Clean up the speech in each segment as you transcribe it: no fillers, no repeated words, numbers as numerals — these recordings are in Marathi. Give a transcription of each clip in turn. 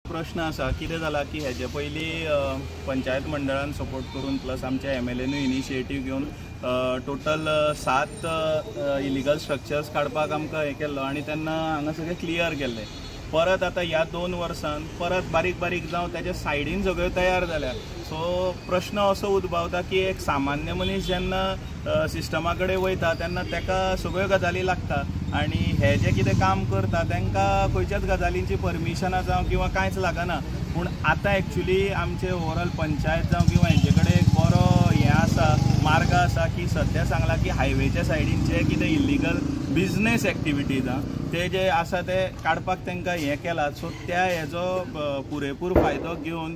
प्रश्न असा कितें जाला की हेजे पयलीं पंचायत मंडळान सपोर्ट करून प्लस आमच्या MLAनूय इनिशिएटीव घेवन टोटल 7 इलिगल स्ट्रक्चर्स काडपाक आमकां हें केल्लो आनी तेन्ना हांगा सगळें क्लियर केल्लें. परत आतां ह्या 2 वर्सान परत बारीक बारीक जावन त्याच्या सायडीन सगळ्यो तयार जाल्या. सो प्रश्न असो उद्भवता की एक सामान्य मनीस जेन्ना सिस्टमा कडेन वयता तेन्ना तेका सगळ्यो गजाली लागता आनी हे जे कितें काम करता तांकां खंयच्याच गजालींची परमिशनां जावं किंवा कांयच लागना. पूण आतां एक्चुली आमचे ओवरऑल पंचायत जावं किंवा हेंचे कडेन एक बरो हें आसा मार्ग आसा की सद्या सांगला की हायवेच्या सायडीन जे कितें इल्लीगल बिजनेस एक्टिविटीज ते जे आसा ते काडपाक तांकां हें केलां. सो त्या हेजो पुरेपूर फायदो घेवन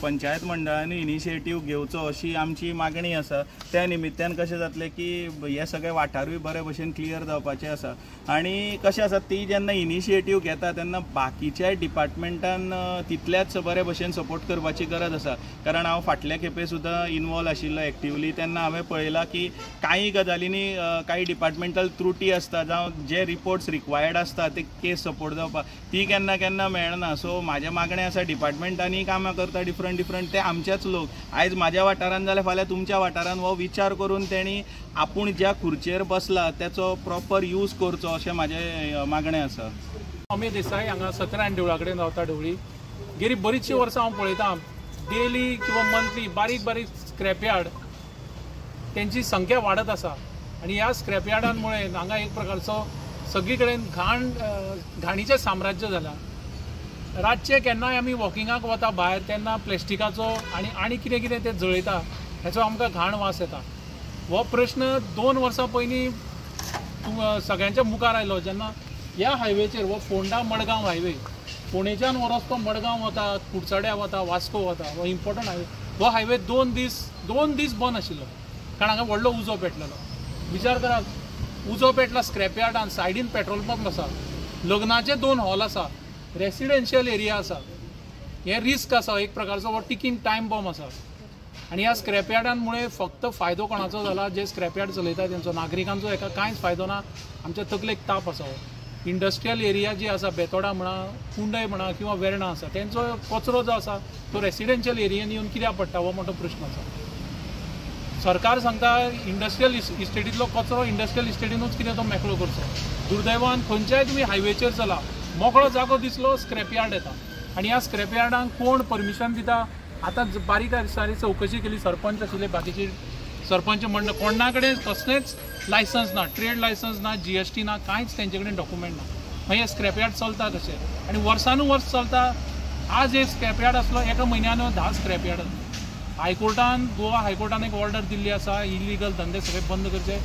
पंचायत मंडळांनी इनिशिएटीव घेवचो अशी आमची मागणी आसा. त्या निमित्तान कशें जातलें की हे सगळे वाठारूय बरे भशेन क्लियर जावपाचे आसा आनी कशें आसा ती जेन्ना इनिशिएटीव घेता तेन्ना बाकीच्या डिपार्टमेंटान तितल्याच बरे भशेन सपोर्ट करपाची गरज आसा. कारण हांव फाटल्या खेपे सुद्दां इनवॉल्व आशिल्लो एक्टिवली तेन्ना हांवें पळयलां की कांय गजालींनी कांय डिपार्टमेंटल त्रुटी आसता जावं जे रिपोर्ट्स रिक्वायर्ड आसता ते केस सपोर्ट जावपाक ती केन्ना केन्ना मेळना. सो म्हाजें मागणें आसा डिपार्टमेंटांनी कामां करता डिफरंट ते आमचेच लोक आयज म्हाज्या वाठारान जाल्यार फाल्यां तुमच्या वाठारान हो विचार करून तेणी आपूण ज्या खुर्चेर बसला त्याचो प्रॉपर यूज करचो अशें म्हाजें मागणें आसा. अमित देसाई हांगा सत्यनारायण देवळा कडेन रावता ढवळी. गेली बरीचशीं वर्सां हांव पळयतां डेली किंवा मंथली बारीक बारीक स्क्रॅपयार्ड त्यांची संख्या वाडत आसा आनी ह्या स्क्रॅपयार्डांमुळे हांगा एक प्रकारचो सगळी कडेन घाणीचें साम्राज्य जालां. रातचे केन्नाय आमी वॉकिंगाक वता भायर तेन्ना प्लॅस्टिकाचो आनी कितें कितें ते जळयता हेचो आमकां घाण वास येता. हो प्रश्न 2 वर्सां पयलीं सगळ्यांच्या मुखार आयलो जेन्ना ह्या हायवेचेर हो फोंडा मडगांव हायवे फोंडेच्यान हो रस्तो मडगांव वता कुडचड्या वता वास्को वता हो इम्पॉर्टंट हायवे. हो हायवे 2 दीस बंद आशिल्लो कारण हांगा व्हडलो उजो पेटलेलो. विचार करात उजो पेटला स्क्रॅपयार्डान सायडीन पेट्रोल पंप आसा लग्नाचे 2 हॉल आसा रेसिडेन्शियल एरिया आसा. हे रिस्क आसा एक प्रकारचो हो टिकींग टायम बॉम्ब आसा आनी ह्या स्क्रॅपयार्डांमुळे फक्त फायदो कोणाचो जाला जे स्क्रॅपयार्ड चलयता तेंचो नागरिकांचो हेका कांयच फायदो ना. आमच्या तकलेक ताप आसा. हो इंडस्ट्रियल एरिया जी आसा बेतोडा म्हणा कुंडय म्हणा किंवा वेर्णा आसा तेंचो कचरो जो आसा तो रेसिडेन्शियल एरियान येवन कित्याक पडटा हो मोठो प्रश्न आसा. सरकार सांगता इंडस्ट्रियल इस्टेटींतलो कचरो इंडस्ट्रियल इस्टेटीनूच कितें तो मेकळो करचो. दुर्दैवान खंयच्याय तुमी हायवेचेर चला मोकळो जागो दिसलो स्क्रॅपयार्ड येता आनी ह्या स्क्रॅपयार्डांक कोण परमिशन दिता. आतां बारीक सारी चवकशी केली सरपंच आशिल्ले बाकीचे सरपंच मंडळ कोणा कडेन कसलेंच लायसन्स ना ट्रेड लायसन्स ना GST ना कांयच तेंचे कडेन डॉक्युमेंट ना. मागीर हे स्क्रॅपयार्ड चलता कशें आनी वर्सानुवर्स चलता. आज एक स्क्रॅपयार्ड आसलो एका म्हयन्यान 10 स्क्रॅपयार्ड हायकोर्टान गोवा हायकोर्टान एक ऑर्डर दिल्ली आसा इलिगल धंदे सगळे बंद करचे.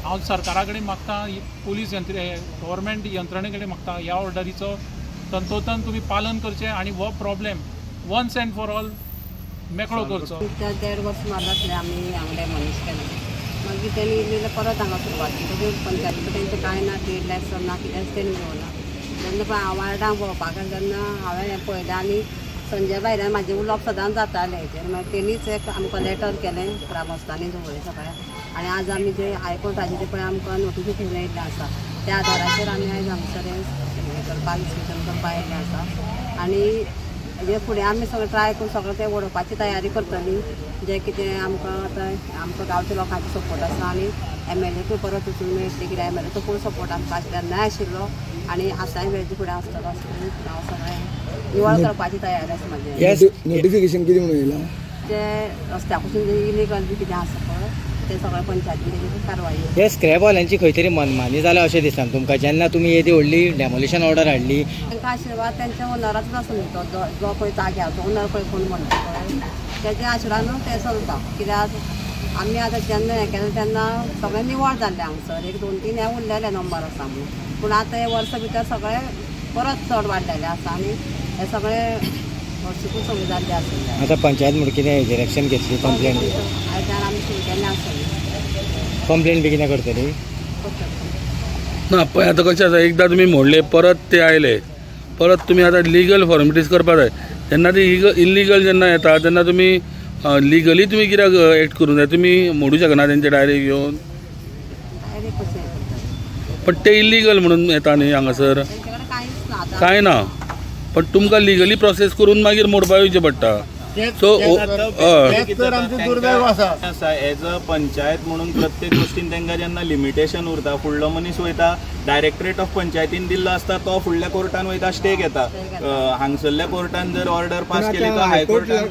हांव सरकारा कडेन मागता पुलीस गव्हर्मेंट यंत्रणे कडेन मागता ह्या ऑर्डरीचो तंतोतंत तुमी पालन करचें आनी हो problem once and for all मेकळो करचो. 1.5 वर्स मारले आमी हांगा मनीस केलें मागीर तेणी इल्लें परत हांगा सुरवात केली. पंचायती कडेन कांय ना ट्रेड लायसन ना कितेंच तेणी घेवना. जेन्ना वार्डाक भोंवपाक जेन्ना हांवें हें पळयलें आनी संजय भायल्यान म्हाजें उलोवप सदांच जातालें हेचेर मागीर तेणीच एक आमकां लेटर केलें ग्रामस्थांनी दवरलें सगळें आनी आज आमी जे हायकोर्टाचें जे पळय आमकां नोटिफिकेशन येयल्लें आसा त्या आदाराचेर आमी आयज हांगसर हें करपाक इन्स्पेक्शन करपाक येयल्लें आसा आनी हेजे फुडें आमी सगळें ट्राय करून सगळें तें वडोवपाची तयारी करतलीं. जें कितें आमकां आतां आमकां गांवच्या लोकांचो सपोर्ट आसा आनी MLAकूय परत वचून मेळटली कित्याक MLAचो फूल सपोर्ट आमकां केन्नाय आशिल्लो आनी आतांय वेळचे फुडें आसतलो अशें हांव सगळें निवळ करपाची तयारी आसा म्हाजें. नोटिफिकेशन कितें म्हणून येयलां जे रस्त्या पसून जे इलिगल बी कितें आसा पळय ते सगळें पंचायतीन तेजी कारवाई. हे स्क्रॅप वाल्यांची खंय तरी मनमानी जाल्या अशें दिसता तुमकां जेन्ना तुमी येदी व्हडली डेमोलिशन ऑर्डर हाडली. तांकां आशिर्वाद तेंच्या ओनराचोच आसा न्ही तो जो पळय जाग्याचो ओनर पळय कोण म्हणटा पळय तेज्या आशिर्वादानूच तें चलता. कित्याक आमी आतां जेन्ना हें केलें तेन्ना सगळें निवळ जाल्लें हांगसर 1-2-3 हे उरलेले नंबर आसा म्हणून पूण आतां हे वर्सा भितर सगळें परत चड वाडलेलें आसा आनी हे सगळें हरशीकूच सगळें जाल्लें आशिल्लें. आतां पंचायत म्हण कितें हेजेर एक्शन घेतली कंप्लेन आयतार आमी सुरू केल्लें आसतलें. कंप्लेन बी कितें करतली ना पळय आतां कशें आसा एकदां तुमी मोडले परत ते आयले परत तुमी आतां लिगल फॉर्मेलिटीज करपाक जाय. तेन्ना ती इल्लिगल जेन्ना येता तेन्ना तुमी लिगली तुमी कित्याक एक्ट करूंक जाय. तुमी मोडूं शकना तेंचे डायरेक्ट घेवन पण ते इल्लिगल म्हणून येता न्ही हांगासर कांय ना. पण तुमकां लिगली प्रोसेस करून मागीर मोडपाक येवचें पडटा. सो दुर्दैव आसा एज अ पंचायत म्हणून प्रत्येक गोष्टीन तांकां जेन्ना लिमिटेशन उरता, फुडलो मनीस वयता डायरेक्टरेट ऑफ पंचायतीन दिल्लो आसता तो फुडल्या कोर्टान वयता स्टे घेता. हांगसरल्या कोर्टान जर ऑर्डर पास केली तर हायकोर्टान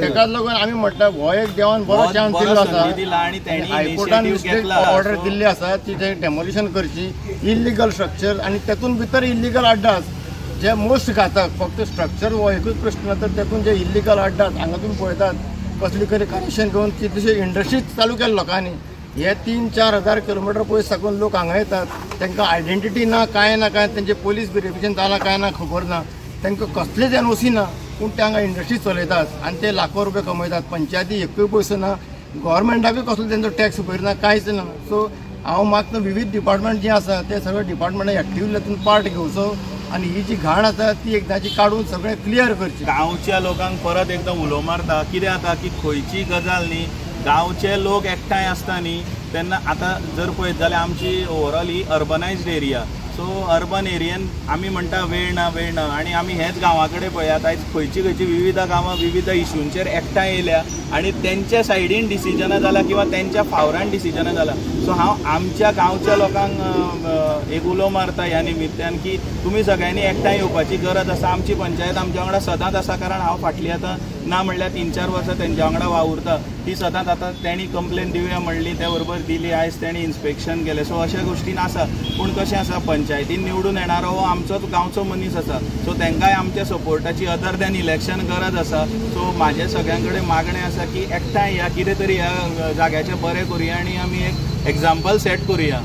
तेकाच लागून आमी म्हटल्यार हो एक देवान बरो चान्स दिल्लो आसा आनी तेणी हायकोर्टान घेतला ऑर्डर दिल्ली आसा ती डेमोलिशन करची इल्लिगल स्ट्रक्चर आणि तेतून भितर इल्लिगल अड्डास जे मोस्ट घातक. फक्त स्ट्रक्चर हो एकूच प्रश्न, तर तेतून जे इल्लिगल अड्डात हांगा तुम्ही पळयतात कसली तरी कनेक्शन घेवन कितलेशे इंडस्ट्रीज चालू केले लोकांनी. हे 3-4 हजार किलोमिटर पयस साकून लोक हांगा येतात, तांकां आयडेंटिटी ना काय ना काय, त्यांचे पोलीस व्हेरिफिकेशन जालां काय ना खबर ना, तांकां कसलेच एनओसी ना, पूण ते हांगा इंडस्ट्रीज चलयतात आनी ते लाखो रुपया कमयतात. पंचायती एकूय पयसो ना, गव्हर्मेंटाकूय कसलो तेंचो टॅक्स भरना, कांयच ना. सो हांव मागता विविध डिपार्टमेंट जे आसा ते सगळे डिपार्टमेंट एक्टिव्हली तातूंत पार्ट घेवचो आणि ही जी घाण आसा ती एकदाची काढून सगळें क्लियर करची. गांवच्या लोकांक परत एकदा उलो मारता. कितें जाता की खंयची गजाल न्ही, गांवचे लोक एकठांय आसता न्ही तेन्ना आतां जर पळयत जाल्यार आमची ओवरऑल ही अर्बनायज्ड एरिया. सो अर्बन एरियेन आमी म्हणटा वेळ ना आनी आमी हेच गांवा कडेन पळयात आयज खंयची विविध गांवां विविध इश्यूंचेर एकठांय येयल्या आनी तेंच्या सायडीन डिसिजनां जालां किंवा तेंच्या फावरान डिसिजनां जालां. सो हांव आमच्या गांवच्या लोकांक एक उलो मारता ह्या निमित्यान की तुमी सगळ्यांनी एकठांय येवपाची गरज आसा. आमची पंचायत आमच्या वांगडा सदांच आसा, कारण हांव फाटलीं आतां ना म्हणल्यार 3-4 वर्सां तेंच्या वांगडा वावुरता. ती सदांच आतां तेणी कंप्लेन दिवया म्हणली ते बरोबर दिली, आयज तेणी इन्स्पेक्शन केलें. सो अशा गोश्टीन आसा. पूण कशें आसा, पंचायतीन निवडून येणारो हो आमचोच गांवचो मनीस आसा. सो तांकांय आमच्या सपोर्टाची अदर दॅन इलेक्शन गरज आसा. सो म्हाजे सगळ्यां कडेन मागणें आसा की एकठांय या, कितें तरी ह्या जाग्याचें बरें करुया आनी आमी एक एक्झाम्पल सेट करुया.